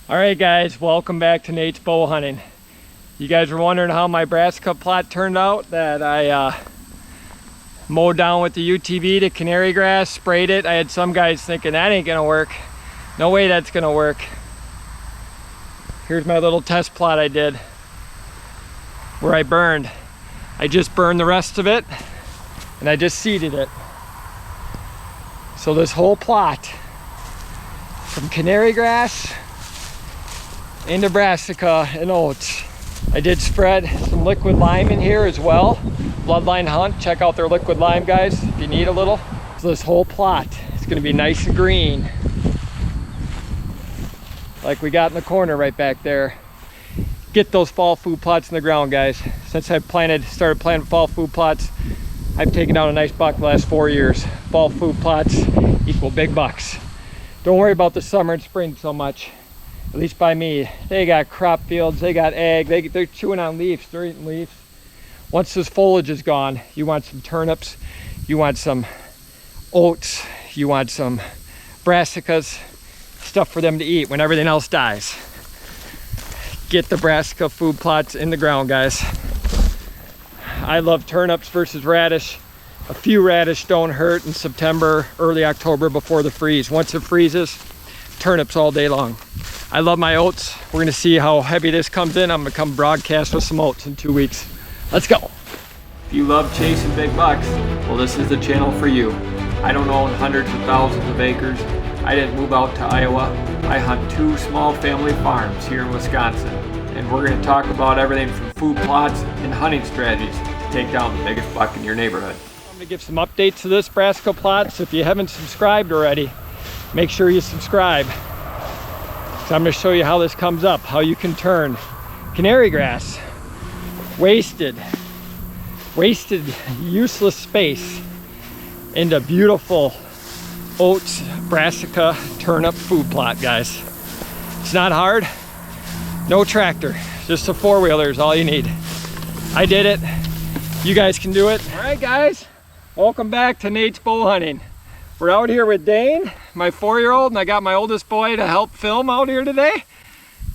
All right guys, welcome back to Nate's Bow Hunting. You guys were wondering how my brassica plot turned out that I mowed down with the UTV to canary grass, sprayed it. I had some guys thinking that ain't gonna work. No way that's gonna work. Here's my little test plot I did where I burned. I just burned the rest of it and I just seeded it. So this whole plot from canary grass into brassica and oats. I did spread some liquid lime in here as well. Bloodline Hunt, check out their liquid lime, guys, if you need a little. So this whole plot is gonna be nice and green, like we got in the corner right back there. Get those fall food plots in the ground, guys. Since I started planting fall food plots, I've taken out a nice buck the last 4 years. Fall food plots equal big bucks. Don't worry about the summer and spring so much. At least by me. They got crop fields, they got ag, they're chewing on leaves, they're eating leaves. Once this foliage is gone, you want some turnips, you want some oats, you want some brassicas, stuff for them to eat when everything else dies. Get the brassica food plots in the ground, guys. I love turnips versus radish. A few radish don't hurt in September, early October before the freeze. Once it freezes, turnips all day long. I love my oats. We're gonna see how heavy this comes in. I'm gonna come broadcast with some oats in 2 weeks. Let's go. If you love chasing big bucks, well, this is the channel for you. I don't own hundreds of thousands of acres. I didn't move out to Iowa. I hunt 2 small family farms here in Wisconsin. And we're gonna talk about everything from food plots and hunting strategies to take down the biggest buck in your neighborhood. I'm gonna give some updates to this brassica plot. So if you haven't subscribed already, make sure you subscribe. So I'm going to show you how this comes up, how you can turn canary grass, wasted, useless space into beautiful oats, brassica, turnip food plot, guys. It's not hard, no tractor, just a 4-wheeler is all you need. I did it, you guys can do it. All right guys, welcome back to Nate's Bow Hunting. We're out here with Dane, my 4-year-old, and I got my oldest boy to help film out here today.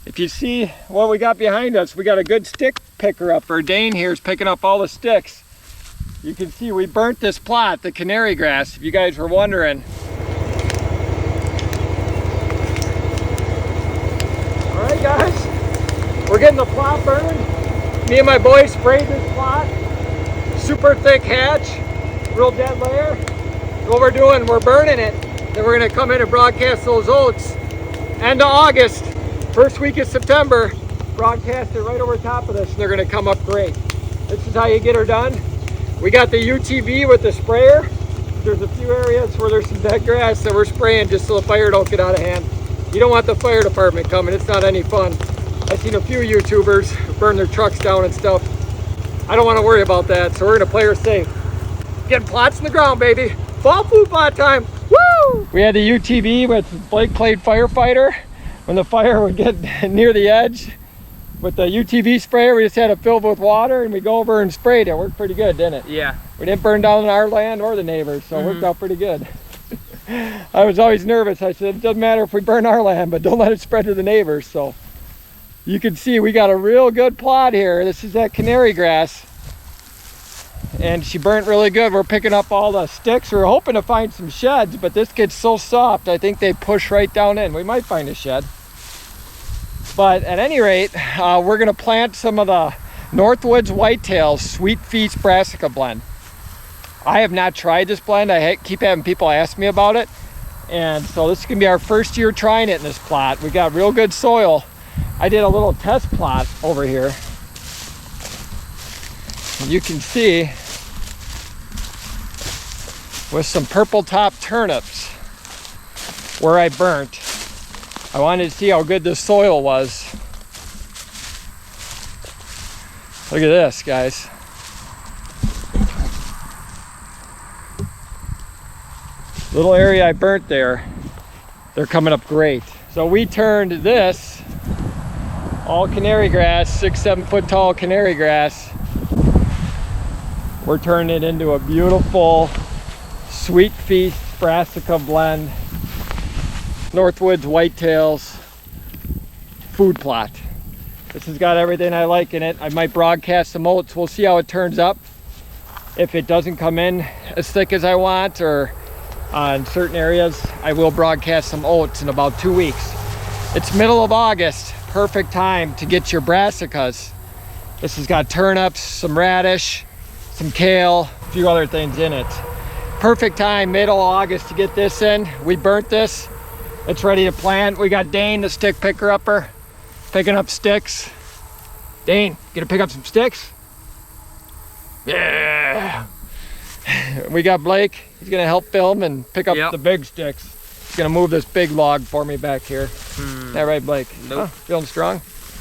If you see what we got behind us, we got a good stick picker up, or Dane here is picking up all the sticks. You can see we burnt this plot, the canary grass, if you guys were wondering. All right guys, we're getting the plot burned. Me and my boy sprayed this plot. Super thick hatch, real dead layer. What we're doing, we're burning it. Then we're gonna come in and broadcast those oats. End of August, first week of September, broadcast it right over top of this and they're gonna come up great. This is how you get her done. We got the UTV with the sprayer. There's a few areas where there's some dead grass that we're spraying just so the fire don't get out of hand. You don't want the fire department coming, it's not any fun. I've seen a few YouTubers burn their trucks down and stuff. I don't wanna worry about that, so we're gonna play her safe. Getting plots in the ground, baby. Fall food plot time, woo! We had the UTV with Blake played firefighter. When the fire would get near the edge, with the UTV sprayer, we just had it filled with water and we go over and sprayed it. Worked pretty good, didn't it? Yeah. We didn't burn down our land or the neighbors, so it worked out pretty good. I was always nervous. I said, it doesn't matter if we burn our land, but don't let it spread to the neighbors. So you can see we got a real good plot here. This is that canary grass. And she burnt really good. We're picking up all the sticks. We're hoping to find some sheds, but this gets so soft, I think they push right down in. We might find a shed. But at any rate, we're gonna plant some of the Northwoods Whitetails Sweet Feast Brassica blend. I have not tried this blend. I keep having people ask me about it. And so this is gonna be our first year trying it in this plot. We got real good soil. I did a little test plot over here. You can see with some purple top turnips where I burnt. I wanted to see how good the soil was. Look at this, guys. Little area I burnt there, they're coming up great. So we turned this all canary grass, 6-7 foot tall canary grass. We're turning it into a beautiful Sweet Feast Brassica blend. Northwoods Whitetails. food plot. This has got everything I like in it. I might broadcast some oats. We'll see how it turns up. If it doesn't come in as thick as I want, or in certain areas, I will broadcast some oats in about 2 weeks. It's middle of August, perfect time to get your brassicas. This has got turnips, some radish, some kale, a few other things in it. Perfect time, middle of August, to get this in. We burnt this. It's ready to plant. We got Dane, the stick picker upper, picking up sticks. Dane, gonna pick up some sticks? Yeah. We got Blake. He's gonna help film and pick up the big sticks. He's gonna move this big log for me back here. Is that right, Blake? Nope. Huh, feeling strong?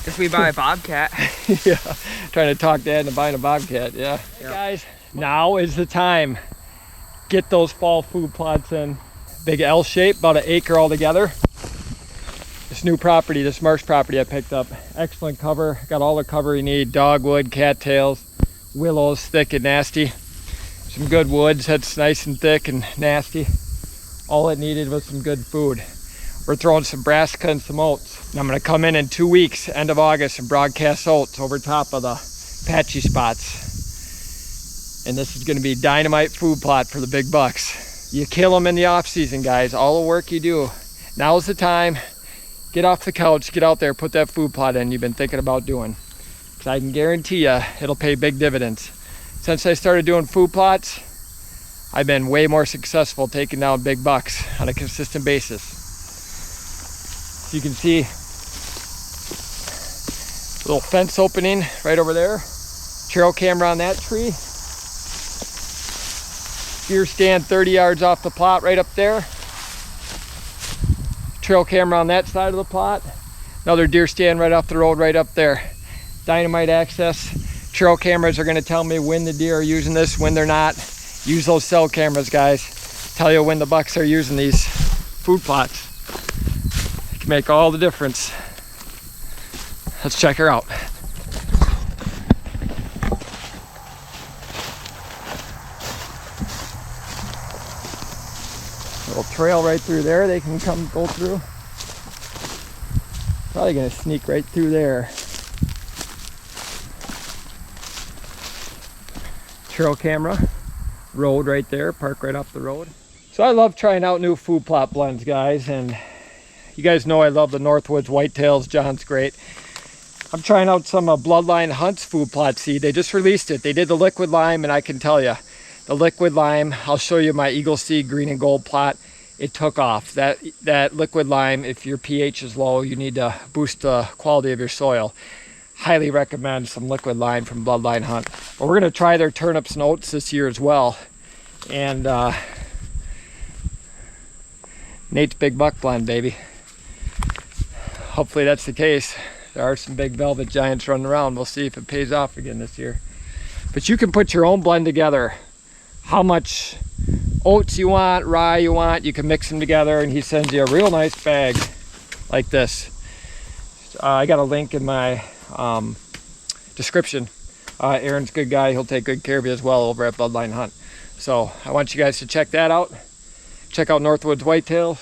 If we buy a bobcat. Yeah, trying to talk Dad into buying a bobcat. Yeah. Hey guys, now is the time. Get those fall food plots in. Big L shape, about an acre altogether. This new property, this marsh property I picked up, excellent cover. Got all the cover you need: dogwood, cattails, willows, thick and nasty. Some good woods that's nice and thick and nasty. All it needed was some good food. We're throwing some brassica and some oats. And I'm gonna come in 2 weeks, end of August, and broadcast oats over top of the patchy spots. And this is gonna be dynamite food plot for the big bucks. You kill them in the off season, guys. All the work you do. Now's the time. Get off the couch, get out there, put that food plot in you've been thinking about doing. Because I can guarantee you, it'll pay big dividends. Since I started doing food plots, I've been way more successful taking down big bucks on a consistent basis. As you can see, little fence opening right over there. Trail camera on that tree. Deer stand 30 yards off the plot right up there. Trail camera on that side of the plot. Another deer stand right off the road right up there. Dynamite access. Trail cameras are going to tell me when the deer are using this, when they're not. Use those cell cameras, guys. Tell you when the bucks are using these food plots. It can make all the difference. Let's check her out. Little trail right through there they can go through. Probably going to sneak right through there. Trail camera, road right there, park right off the road. So I love trying out new food plot blends, guys, and you guys know I love the Northwoods Whitetails. John's great. I'm trying out some Bloodline Hunt's food plot seed. They just released it. They did the liquid lime, and I can tell you, the liquid lime, I'll show you my Eagle Seed green and gold plot. It took off. That liquid lime, if your pH is low, you need to boost the quality of your soil. Highly recommend some liquid lime from Bloodline Hunt. But we're going to try their turnips and oats this year as well. And Nate's Big Buck blend, baby. Hopefully that's the case. There are some big velvet giants running around. We'll see if it pays off again this year. But you can put your own blend together. How much oats you want, rye you want, you can mix them together, and he sends you a real nice bag like this. I got a link in my description. Aaron's a good guy. He'll take good care of you as well over at Bloodline Hunt. So I want you guys to check that out. Check out Northwoods Whitetails.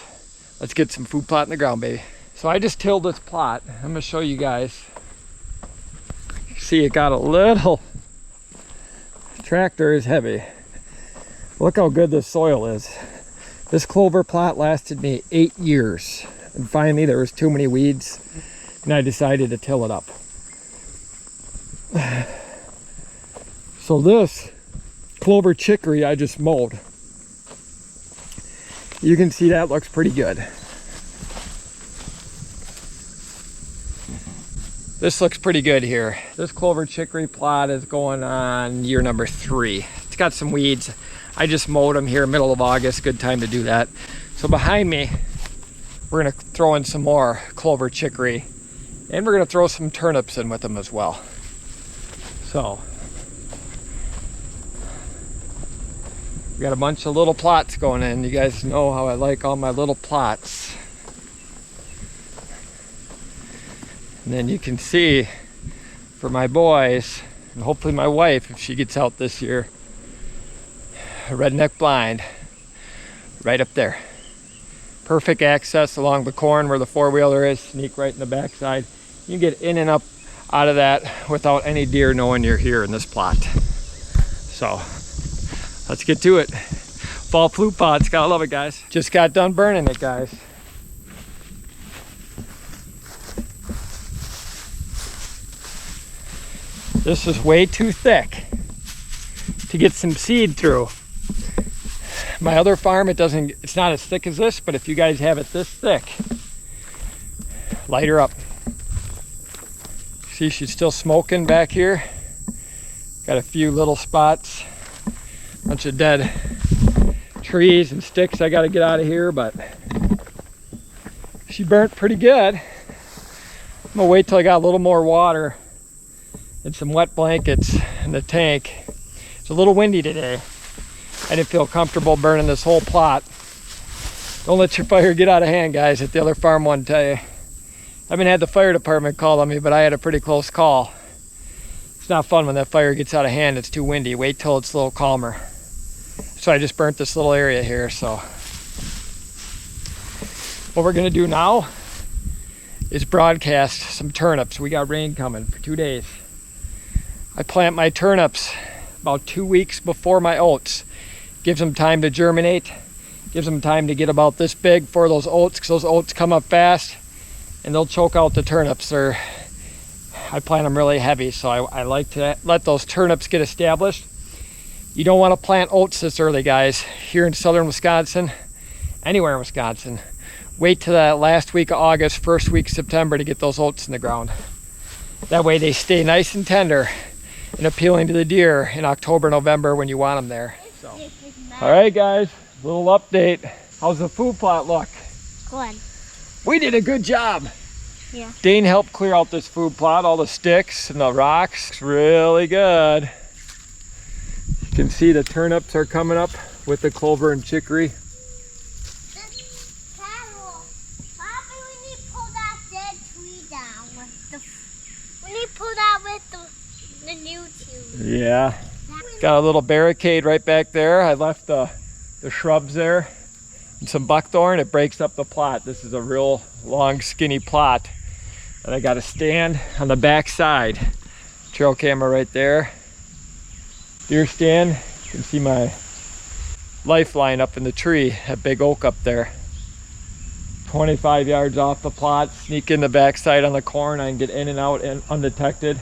Let's get some food plot in the ground, baby. So I just tilled this plot. I'm going to show you guys. See, it got a little... Tractor is heavy. Look how good this soil is. This clover plot lasted me 8 years. And finally there was too many weeds, and I decided to till it up. So this clover chicory I just mowed. You can see that looks pretty good. This looks pretty good here. This clover chicory plot is going on year number 3. It's got some weeds. I just mowed them here middle of August. Good time to do that. So behind me, we're gonna throw in some more clover chicory, and we're gonna throw some turnips in with them as well. So we got a bunch of little plots going in. You guys know how I like all my little plots. And then you can see for my boys, and hopefully my wife, if she gets out this year, a redneck blind right up there. Perfect access along the corn where the four-wheeler is. Sneak right in the backside. You can get in and up out of that without any deer knowing you're here in this plot. So let's get to it. Fall flute pots, gotta love it, guys. Just got done burning it, guys. This is way too thick to get some seed through. My other farm, it's not as thick as this, but if you guys have it this thick, light her up. See, she's still smoking back here. Got a few little spots, bunch of dead trees and sticks I gotta get out of here, but she burnt pretty good. I'm gonna wait till I got a little more water and some wet blankets in the tank. It's a little windy today. I didn't feel comfortable burning this whole plot. Don't let your fire get out of hand, guys, at the other farm one tell you. I haven't had the fire department call on me, but I had a pretty close call. It's not fun when that fire gets out of hand, it's too windy. Wait till it's a little calmer. So I just burnt this little area here, so. What we're gonna do now is broadcast some turnips. We got rain coming for 2 days. I plant my turnips about 2 weeks before my oats. Gives them time to germinate, gives them time to get about this big for those oats, because those oats come up fast and they'll choke out the turnips. I plant them really heavy, so I like to let those turnips get established. You don't want to plant oats this early, guys. Here in southern Wisconsin, anywhere in Wisconsin, wait till that last week of August, first week of September to get those oats in the ground. That way they stay nice and tender and appealing to the deer in October, November when you want them there. So. All right, guys, little update. How's the food plot look? Good. We did a good job. Yeah. Dane helped clear out this food plot, all the sticks and the rocks. It's really good. You can see the turnips are coming up with the clover and chicory. Carol, Bobby, we need to pull that dead tree down with the. We need to pull that with the new tree. Yeah. Got a little barricade right back there. I left the shrubs there and some buckthorn. It breaks up the plot. This is a real long, skinny plot that I got to stand on the back side. Trail camera right there. Deer stand. You can see my lifeline up in the tree, that big oak up there. 25 yards off the plot. Sneak in the backside on the corn. I can get in and out and undetected.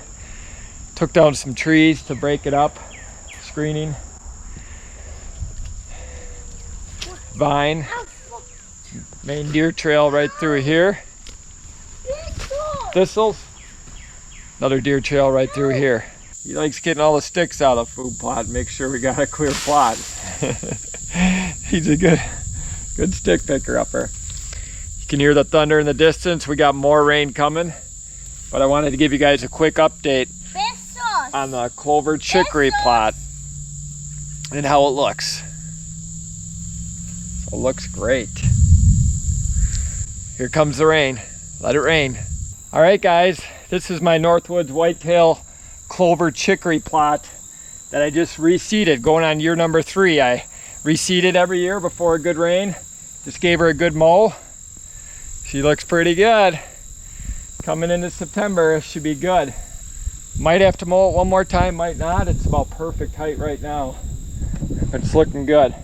Took down some trees to break it up. Screening. Vine. Main deer trail right through here. Thistles. Another deer trail right through here. He likes getting all the sticks out of the food plot. Make sure we got a clear plot. He's a good stick picker upper. You can hear the thunder in the distance. We got more rain coming. But I wanted to give you guys a quick update on the Clover chicory plot and how it looks. So it looks great. Here comes the rain. Let it rain. All right, guys, this is my Northwoods Whitetail Clover chicory plot that I just reseeded, going on year number 3. I reseeded every year before a good rain. Just gave her a good mow. She looks pretty good. Coming into September, should be good. Might have to mow it one more time, might not. It's about perfect height right now. It's looking good.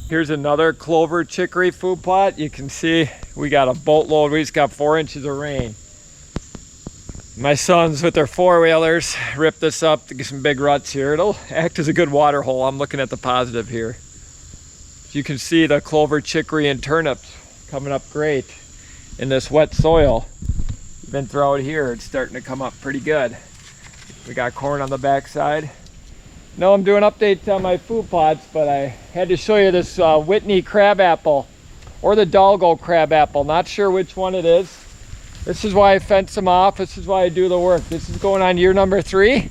Here's another Clover chicory food plot. You can see we got a boatload. We just got 4 inches of rain. My sons with their 4-wheelers ripped this up to get some big ruts here. It'll act as a good water hole. I'm looking at the positive here. You can see the Clover chicory and turnips coming up great in this wet soil. Even throughout here, it's starting to come up pretty good. We got corn on the backside. No, I'm doing updates on my food plots, but I had to show you this Whitney crabapple or the Dalgo crabapple. Not sure which one it is. This is why I fence them off. This is why I do the work. This is going on year number 3,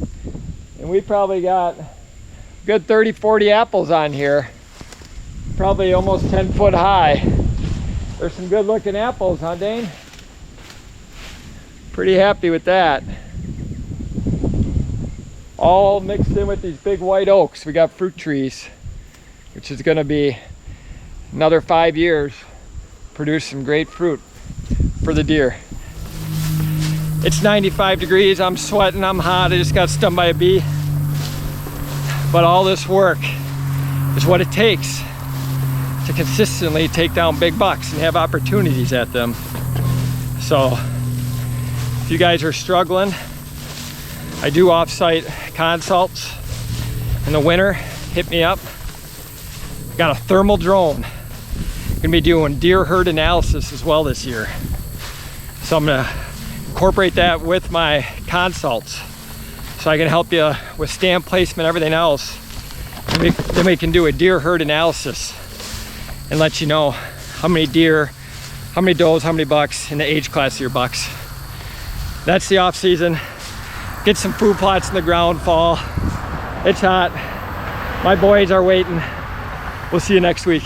and we probably got a good 30-40 apples on here. Probably almost 10 foot high. There's some good looking apples, huh, Dane? Pretty happy with that. All mixed in with these big white oaks. We got fruit trees. which is going to be another 5 years, produce some great fruit for the deer. It's 95 degrees, I'm sweating, I'm hot, I just got stung by a bee. But all this work is what it takes to consistently take down big bucks and have opportunities at them. So if you guys are struggling, I do off-site consults in the winter. Hit me up. Got a thermal drone. Gonna be doing deer herd analysis as well this year. So I'm gonna incorporate that with my consults so I can help you with stand placement, everything else. And then we can do a deer herd analysis and let you know how many deer, how many does, how many bucks in the age class of your bucks. That's the off season. Get some food plots in the ground, fall. It's hot. My boys are waiting. We'll see you next week.